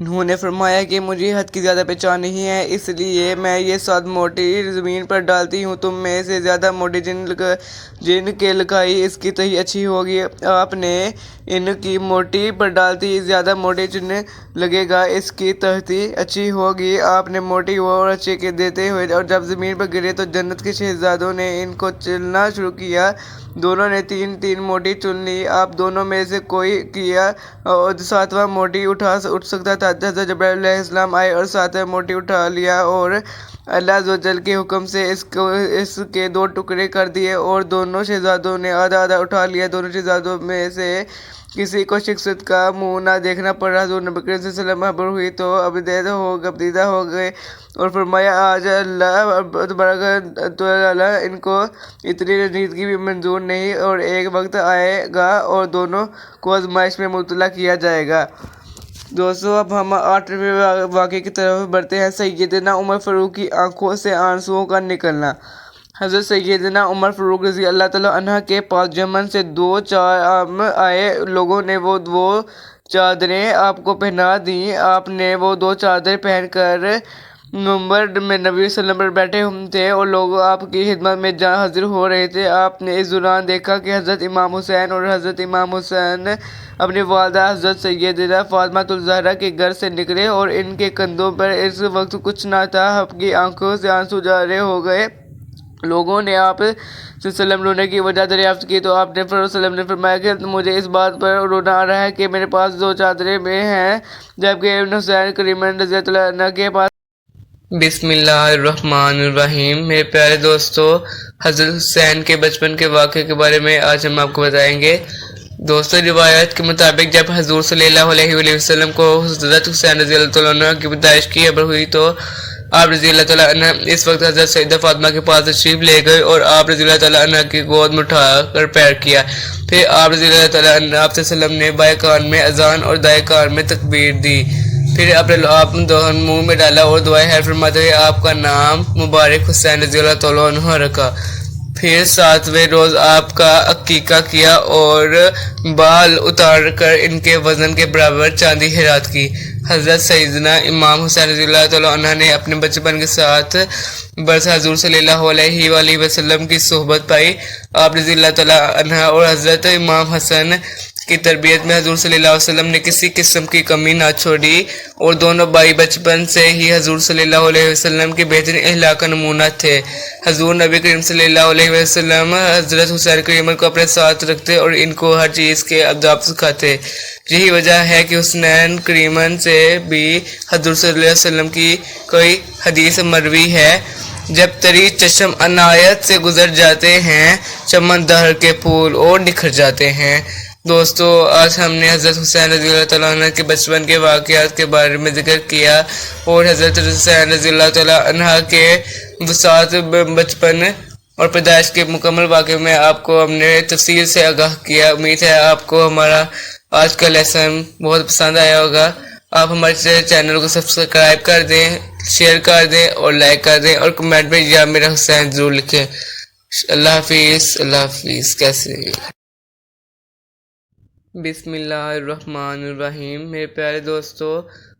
انہوں نے فرمایا کہ مجھے حد کی زیادہ پہچان نہیں ہے، اس لیے میں یہ 7 موٹی زمین پر ڈالتی ہوں، تم میں سے زیادہ موٹی جن کے لکائی اس کی تہی اچھی ہوگی، آپ نے ان کی موٹی پر ڈالتی زیادہ موٹی جن لگے گا اس کی تہی اچھی ہوگی، آپ نے موٹی اور اچھے کے دیتے ہوئے، اور جب زمین پر گرے تو جنت کے شہزادوں نے ان کو چلنا شروع کیا، دونوں نے 3 موٹی چن لی، آپ دونوں میں سے کوئی کیا اور 7واں موٹی اٹھ سکتا تھا، حضرت جبرائیل علیہ السلام آئے اور 7واں موٹی اٹھا لیا اور اللہ عز و جل کے حکم سے اس کے 2 ٹکڑے کر دیے اور دونوں شہزادوں نے آدھا آدھا اٹھا لیا، دونوں شہزادوں میں سے کسی کو شکست کا منہ نہ دیکھنا پڑا، حضور نبی کریم صلی اللہ علیہ وسلم خبر ہوئی تو ابدیدہ ہو گئے اور فرمایا آج اللہ تبارک تعالیٰ ان کو اتنی رنجیدگی بھی منظور نہیں، اور ایک وقت آئے گا اور دونوں کو آزمائش میں مبتلا کیا جائے گا۔ دوستو اب ہم 8ویں واقعے کی طرف بڑھتے ہیں۔ سیدنا عمر فاروق کی آنکھوں سے آنسوؤں کا نکلنا۔ حضرت سیدنا عمر فاروق رضی اللہ تعالیٰ عنہ کے پاس یمن سے 2 چار آئے لوگوں نے وہ 2 چادریں آپ کو پہنا دیں، آپ نے وہ 2 چادریں پہن کر منبر میں نبی صلی اللہ علیہ وسلم پر بیٹھے تھے اور لوگ آپ کی خدمت میں حاضر ہو رہے تھے، آپ نے اس دوران دیکھا کہ حضرت امام حسین اور حضرت امام حسین اپنی والدہ حضرت سیدہ فاطمہ الزہرا کے گھر سے نکلے اور ان کے کندھوں پر اس وقت کچھ نہ تھا، آپ کی آنکھوں سے آنسو جاری ہو گئے۔ لوگوں نے آپ صلی اللہ علیہ وسلم رونے کی وجہ دریافت کی تو آپ نے صلی اللہ علیہ وسلم نے فرمایا کہ مجھے اس بات پر رونا آ رہا ہے کہ میرے پاس 2 چادریں میں ہیں جبکہ ابن حسین کریمن رضی اللہ عنہ کے پاس۔ بسم اللہ الرحمن الرحیم۔ میرے پیارے دوستو، حضرت حسین کے بچپن کے واقعے کے بارے میں آج ہم آپ کو بتائیں گے۔ دوستو روایت کے مطابق جب حضور صلی اللہ علیہ وسلم کو حضرت حسین رضی اللہ عنہ کی پیدائش کی خبر ہوئی تو آپ رضی اللہ تعالیٰ عنہ اس وقت حضرت سیدہ فاطمہ کے پاس تشریف لے گئے اور آپ رضی اللہ تعالیٰ عنہ کی گود میں اٹھا کر پیار کیا۔ پھر آپ رضی اللہ تعالیٰ عنہ آپ صلی اللہ علیہ وسلم نے بائیں کان میں اذان اور دائیں کان میں تکبیر دی، پھر آپ دونوں منہ میں ڈالا اور دعائے خیر فرماتے ہوئے آپ کا نام مبارک حسین رضی اللہ تعالیٰ عنہ رکھا۔ پھر 7ویں روز آپ کا عقیقہ کیا اور بال اتار کر ان کے وزن کے برابر چاندی خیرات کی۔ حضرت سیدنا امام حسین رضی اللہ تعالیٰ عنہ نے اپنے بچپن کے ساتھ برس حضور صلی اللہ علیہ وسلم کی صحبت پائی۔ آپ رضی اللہ تعالیٰ عنہ اور حضرت امام حسن کی تربیت میں حضور صلی اللہ علیہ وسلم نے کسی قسم کی کمی نہ چھوڑی اور دونوں بھائی بچپن سے ہی حضور صلی اللہ علیہ وسلم کے بہترین اخلاق کا نمونہ تھے۔ حضور نبی کریم صلی اللہ علیہ وسلم حضرت حسین کریمن کو اپنے ساتھ رکھتے اور ان کو ہر چیز کے آداب سکھاتے۔ یہی وجہ ہے کہ حسین کریمن سے بھی حضور صلی اللہ علیہ وسلم کی کوئی حدیث مروی ہے، جب تری چشم عنایت سے گزر جاتے ہیں چمن دہر کے پھول اور نکھر جاتے ہیں۔ دوستو آج ہم نے حضرت حسین رضی اللہ تعالیٰ عنہ کے بچپن کے واقعات کے بارے میں ذکر کیا اور حضرت حسین رضی اللہ تعالیٰ عنہ کے وسعت بچپن اور پیدائش کے مکمل واقعے میں آپ کو ہم نے تفصیل سے آگاہ کیا۔ امید ہے آپ کو ہمارا آج کا لیسن بہت پسند آیا ہوگا۔ آپ ہمارے چینل کو سبسکرائب کر دیں، شیئر کر دیں اور لائک کر دیں اور کمنٹ میں یا میرا حسین ضرور لکھیں۔ اللہ حافظ۔ اللہ حافظ۔ کیسے؟ بسم اللہ الرحمن الرحیم۔ میرے پیارے دوستو،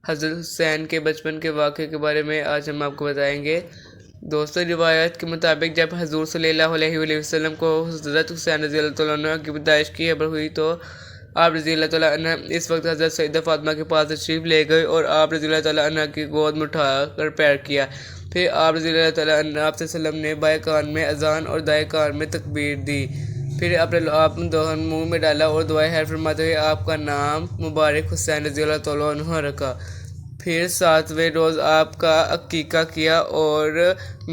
حضرت حسین کے بچپن کے واقعے کے بارے میں آج ہم آپ کو بتائیں گے۔ دوستو روایت کے مطابق جب حضور صلی اللہ علیہ وسلم کو حضرت حسین رضی اللہ عنہ کی پیدائش کی خبر ہوئی تو آپ رضی اللہ تعالیٰ عنہ اس وقت حضرت سیدہ فاطمہ کے پاس تشریف لے گئے اور آپ رضی اللہ تعالیٰ عنہ کی گود میں اٹھا کر پیار کیا۔ پھر آپ رضی اللہ تعالیٰ عنہ آپ صلی اللہ علیہ وسلم نے بائیں کان میں اذان اور دائیں کان میں تکبیر دی، پھر آپ دونوں منہ میں ڈالا اور دعائے خیر فرماتے ہوئے آپ کا نام مبارک حسین رضی اللہ تعالیٰ عنہ رکھا۔ پھر 7ویں روز آپ کا عقیقہ کیا اور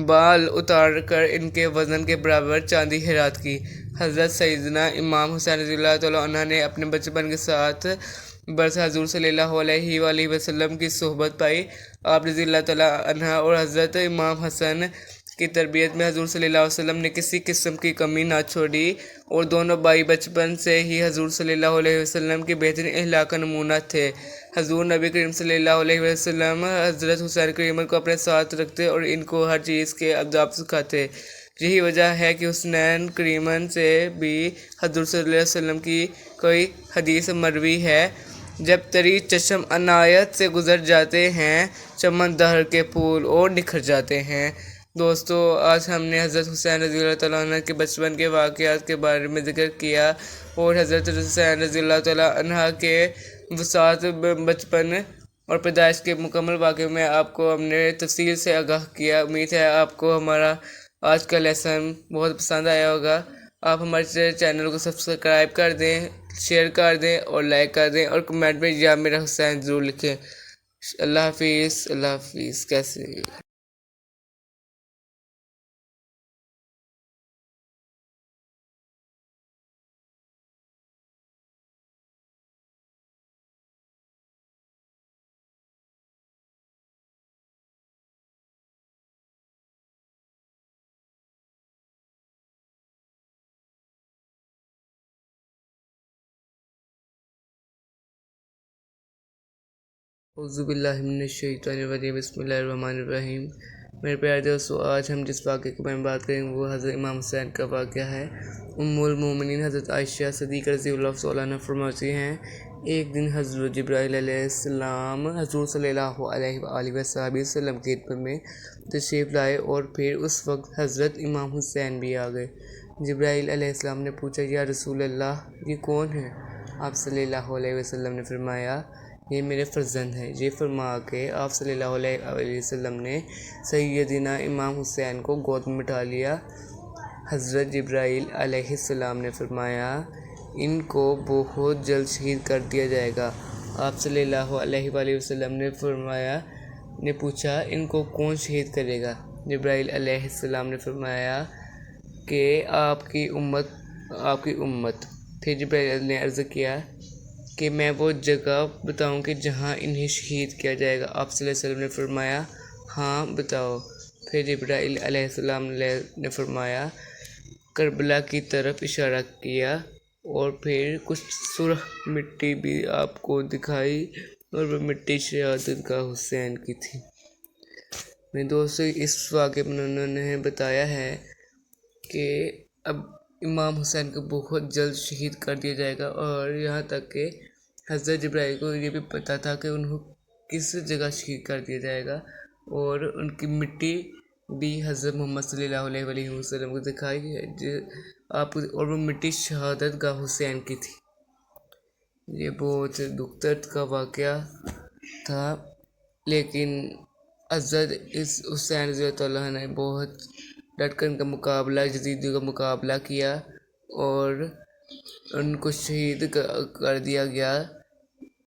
بال اتار کر ان کے وزن کے برابر چاندی خیرات کی۔ حضرت سیدنا امام حسین رضی اللہ تعالیٰ عنہ نے اپنے بچپن کے ساتھ برس حضور صلی اللہ علیہ وسلم کی صحبت پائی۔ آپ رضی اللہ تعالیٰ عنہ اور حضرت امام حسن کی تربیت میں حضور صلی اللہ علیہ وسلم نے کسی قسم کی کمی نہ چھوڑی اور دونوں بھائی بچپن سے ہی حضور صلی اللہ علیہ وسلم کے بہترین اخلاق کا نمونہ تھے۔ حضور نبی کریم صلی اللہ علیہ وسلم حضرت حسین کریمن کو اپنے ساتھ رکھتے اور ان کو ہر چیز کے آداب سکھاتے۔ یہی وجہ ہے کہ حسین کریمن سے بھی حضور صلی اللہ علیہ وسلم کی کوئی حدیث مروی ہے، جب تری چشم عنایت سے گزر جاتے ہیں، چمن دہر کے پھول اور نکھر جاتے ہیں۔ دوستو، آج ہم نے حضرت حسین رضی اللہ تعالیٰ عنہ کے بچپن کے واقعات کے بارے میں ذکر کیا، اور حضرت حسین رضی اللہ تعالیٰ عنہ کے وسعت، بچپن اور پیدائش کے مکمل واقعے میں آپ کو ہم نے تفصیل سے آگاہ کیا۔ امید ہے آپ کو ہمارا آج کا لیسن بہت پسند آیا ہوگا۔ آپ ہمارے چینل کو سبسکرائب کر دیں، شیئر کر دیں اور لائک کر دیں، اور کمنٹ میں یا میرا حسین ضرور لکھیں۔ اللہ حافظ، اللہ حافظ۔ کیسے اعوذ باللہ من الشیطان الرجیم، بسم اللہ الرحمن الرحیم۔ میرے پیارے دوستو، آج ہم جس واقعے کے بارے میں بات کریں گے وہ حضرت امام حسین کا واقعہ ہے۔ ام المومنین حضرت عائشہ صدیقہ رضی اللہ عنہا فرماتی ہیں، ایک دن حضرت جبرائیل علیہ السلام حضور صلی اللہ علیہ وآلہ وسلم کی خدمت میں تشریف لائے، اور پھر اس وقت حضرت امام حسین بھی آ گئے۔ جبرائیل علیہ السلام نے پوچھا، یا رسول اللہ، یہ کون ہے؟ آپ صلی اللہ علیہ وسلم نے فرمایا، یہ میرے فرزند ہے۔ یہ فرما کے آپ صلی اللہ علیہ وسلم نے سیدنا امام حسین کو گود میں بٹھا لیا۔ حضرت جبرائیل علیہ السلام نے فرمایا، ان کو بہت جلد شہید کر دیا جائے گا۔ آپ صلی اللہ علیہ وآلہ وسلم نے پوچھا، ان کو کون شہید کرے گا؟ جبرائیل علیہ السلام نے فرمایا کہ آپ کی امت۔ پھر جبرائیل نے عرض کیا کہ میں وہ جگہ بتاؤں کہ جہاں انہیں شہید کیا جائے گا؟ آپ صلی اللہ علیہ وسلم نے فرمایا، ہاں بتاؤ۔ پھر جبرائیل علیہ السلام نے فرمایا، کربلا کی طرف اشارہ کیا، اور پھر کچھ سرخ مٹی بھی آپ کو دکھائی، اور وہ مٹی شہادت گاہ حسین کی تھی۔ میرے دوستو، اس واقعے میں انہوں نے بتایا ہے کہ اب امام حسین کو بہت جلد شہید کر دیا جائے گا، اور یہاں تک کہ حضرت جبرائیل کو یہ بھی پتہ تھا کہ انہوں کس جگہ شہید کر دیا جائے گا، اور ان کی مٹی بھی حضرت محمد صلی اللہ علیہ وآلہ وسلم کو دکھائی ہے، اور وہ مٹی شہادت گاہ حسین کی تھی۔ یہ بہت دکھ درد کا واقعہ تھا، لیکن حضرت حسین رضی اللہ عنہ نے بہت ڈٹ کر ان کا مقابلہ، یزیدیوں کا مقابلہ کیا، اور ان کو شہید کر دیا گیا۔